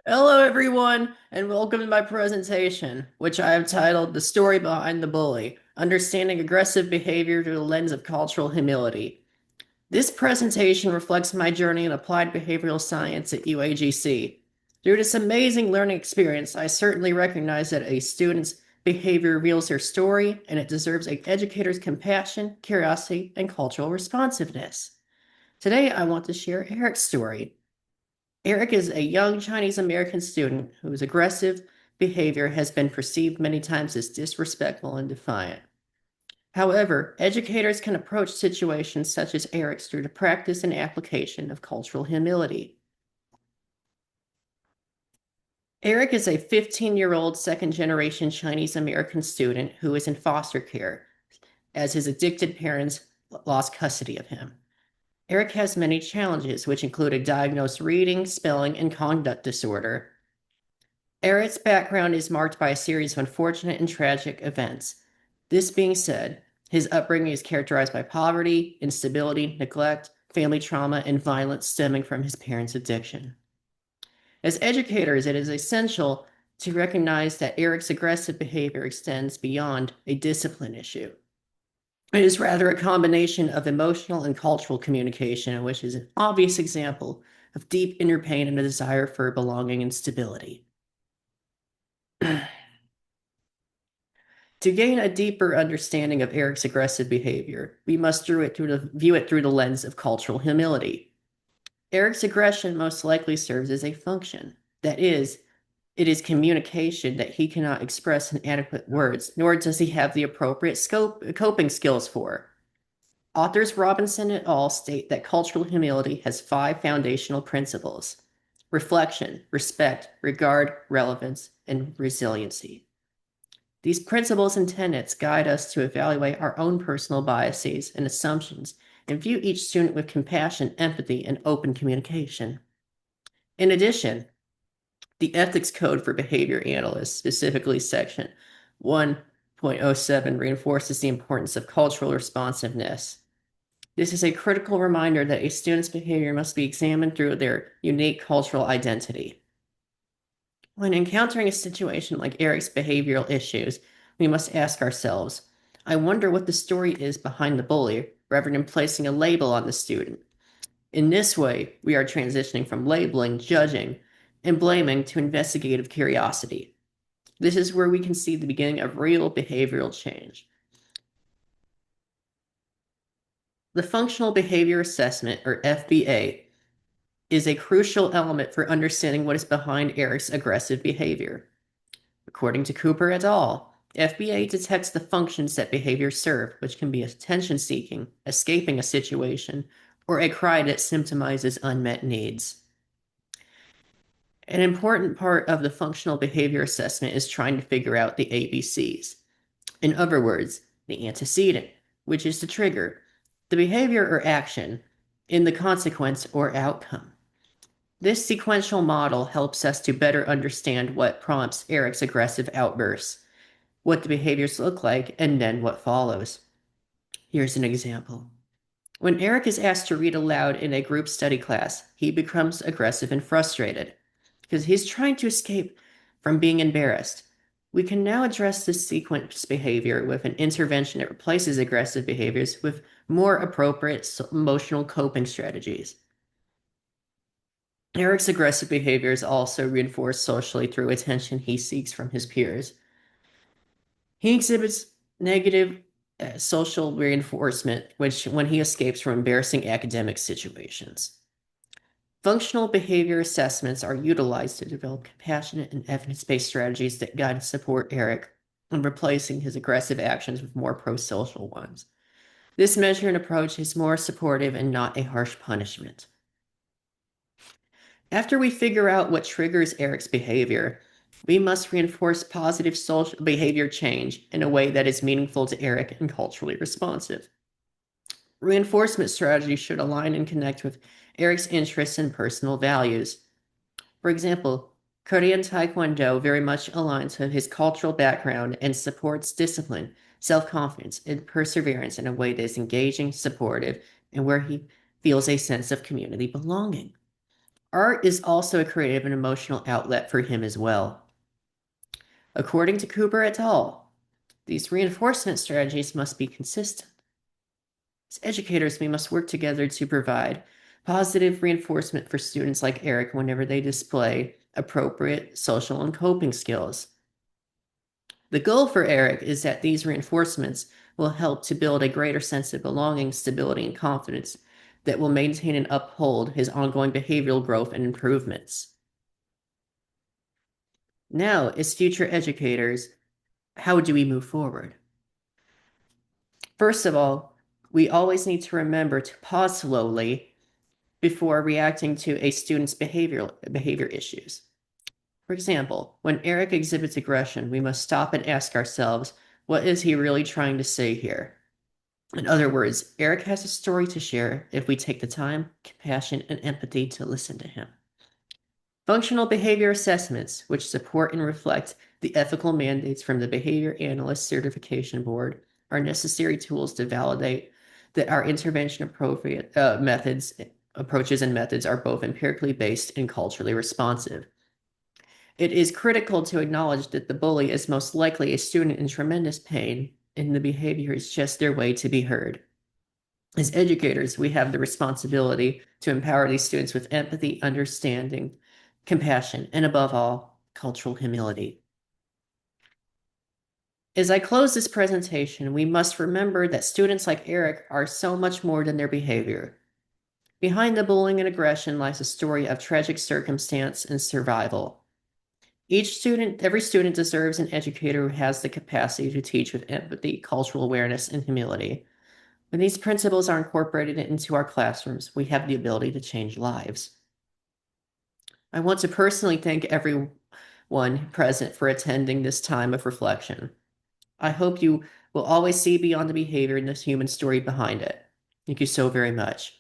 Hello, everyone, and welcome to my presentation, which I have titled The Story Behind the Bully, Understanding Aggressive Behavior Through the Lens of Cultural Humility. This presentation reflects my journey in applied behavioral science at UAGC. Through this amazing learning experience, I certainly recognize that a student's behavior reveals their story, and it deserves an educator's compassion, curiosity, and cultural responsiveness. Today, I want to share Eric's story. Eric is a young Chinese American student whose aggressive behavior has been perceived many times as disrespectful and defiant. However, educators can approach situations such as Eric's through the practice and application of cultural humility. Eric is a 15-year-old second-generation Chinese American student who is in foster care as his addicted parents lost custody of him. Eric has many challenges, which include a diagnosed reading, spelling, and conduct disorder. Eric's background is marked by a series of unfortunate and tragic events. This being said, his upbringing is characterized by poverty, instability, neglect, family trauma, and violence stemming from his parents' addiction. As educators, it is essential to recognize that Eric's aggressive behavior extends beyond a discipline issue. It is rather a combination of emotional and cultural communication, which is an obvious example of deep inner pain and a desire for belonging and stability. To gain a deeper understanding of Eric's aggressive behavior, we must view it through the lens of cultural humility. Eric's aggression most likely serves as a function. That is, it is communication that he cannot express in adequate words, nor does he have the appropriate coping skills for. Authors Robinson et al. State that cultural humility has five foundational principles: reflection, respect, regard, relevance, and resiliency. These principles and tenets guide us to evaluate our own personal biases and assumptions and view each student with compassion, empathy, and open communication. In addition, the Ethics Code for Behavior Analysts, specifically Section 1.07, reinforces the importance of cultural responsiveness. This is a critical reminder that a student's behavior must be examined through their unique cultural identity. When encountering a situation like Eric's behavioral issues, we must ask ourselves, I wonder what the story is behind the bully, rather than placing a label on the student. In this way, we are transitioning from labeling, judging, and blaming to investigative curiosity. This is where we can see the beginning of real behavioral change. The Functional Behavior Assessment, or FBA, is a crucial element for understanding what is behind Eric's aggressive behavior. According to Cooper et al., FBA detects the functions that behaviors serve, which can be attention-seeking, escaping a situation, or a cry that symptomizes unmet needs. An important part of the functional behavior assessment is trying to figure out the ABCs. In other words, the antecedent, which is the trigger, the behavior or action, in the consequence or outcome. This sequential model helps us to better understand what prompts Eric's aggressive outbursts, what the behaviors look like, and then what follows. Here's an example. When Eric is asked to read aloud in a group study class, he becomes aggressive and frustrated because he's trying to escape from being embarrassed. We can now address this sequence behavior with an intervention that replaces aggressive behaviors with more appropriate emotional coping strategies. Eric's aggressive behavior is also reinforced socially through attention he seeks from his peers. He exhibits negative social reinforcement, which when he escapes from embarrassing academic situations. Functional behavior assessments are utilized to develop compassionate and evidence-based strategies that guide and support Eric in replacing his aggressive actions with more pro-social ones. This measure and approach is more supportive and not a harsh punishment. After we figure out what triggers Eric's behavior, we must reinforce positive social behavior change in a way that is meaningful to Eric and culturally responsive. Reinforcement strategies should align and connect with Eric's interests and personal values. For example, Korean Taekwondo very much aligns with his cultural background and supports discipline, self-confidence, and perseverance in a way that is engaging, supportive, and where he feels a sense of community belonging. Art is also a creative and emotional outlet for him as well. According to Cooper et al., these reinforcement strategies must be consistent. As educators, we must work together to provide positive reinforcement for students like Eric whenever they display appropriate social and coping skills. The goal for Eric is that these reinforcements will help to build a greater sense of belonging, stability, and confidence that will maintain and uphold his ongoing behavioral growth and improvements. Now, as future educators, how do we move forward? First of all, we always need to remember to pause slowly before reacting to a student's behavior issues. For example, when Eric exhibits aggression, we must stop and ask ourselves, what is he really trying to say here? In other words, Eric has a story to share if we take the time, compassion, and empathy to listen to him. Functional behavior assessments, which support and reflect the ethical mandates from the Behavior Analyst Certification Board, are necessary tools to validate that our intervention approaches and methods are both empirically based and culturally responsive. It is critical to acknowledge that the bully is most likely a student in tremendous pain, and the behavior is just their way to be heard. As educators, we have the responsibility to empower these students with empathy, understanding, compassion, and above all, cultural humility. As I close this presentation, we must remember that students like Eric are so much more than their behavior. Behind the bullying and aggression lies a story of tragic circumstance and survival. Every student deserves an educator who has the capacity to teach with empathy, cultural awareness, and humility. When these principles are incorporated into our classrooms, we have the ability to change lives. I want to personally thank everyone present for attending this time of reflection. I hope you will always see beyond the behavior and the human story behind it. Thank you so very much.